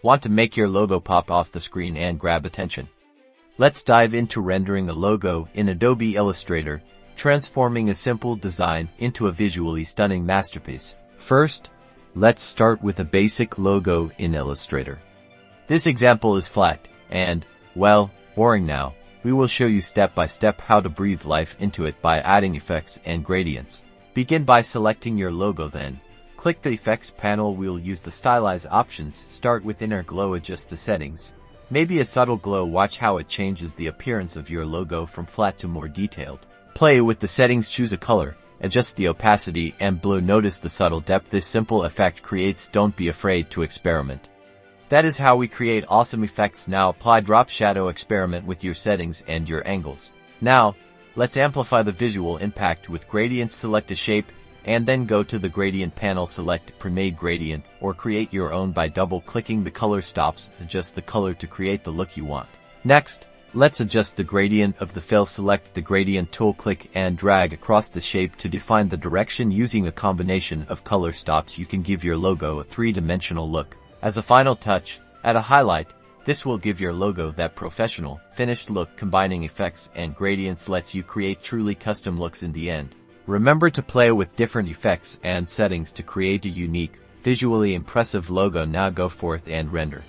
Want to make your logo pop off the screen and grab attention? Let's dive into rendering a logo in Adobe Illustrator, transforming a simple design into a visually stunning masterpiece. First, let's start with a basic logo in Illustrator. This example is flat and, well, boring now. We will show you step by step how to breathe life into it by adding effects and gradients. Begin by selecting your logo, then click the effects panel. We'll use the stylize options. Start with inner glow, adjust the settings. Maybe a subtle glow. Watch how it changes the appearance of your logo from flat to more detailed. Play with the settings, choose a color, adjust the opacity and blur. Notice the subtle depth this simple effect creates. Don't be afraid to experiment. That is how we create awesome effects. Now apply drop shadow, experiment with your settings and your angles. Now, let's amplify the visual impact with gradients. Select a shape, and then go to the gradient panel. Select pre-made gradient, or create your own by double-clicking the color stops. Adjust the color to create the look you want. Next, let's adjust the gradient of the fill. Select the gradient tool, click and drag across the shape to define the direction. Using a combination of color stops, you can give your logo a three-dimensional look. As a final touch, add a highlight. This will give your logo that professional, finished look. Combining effects and gradients lets you create truly custom looks in the end. Remember to play with different effects and settings to create a unique, visually impressive logo. Now go forth and render.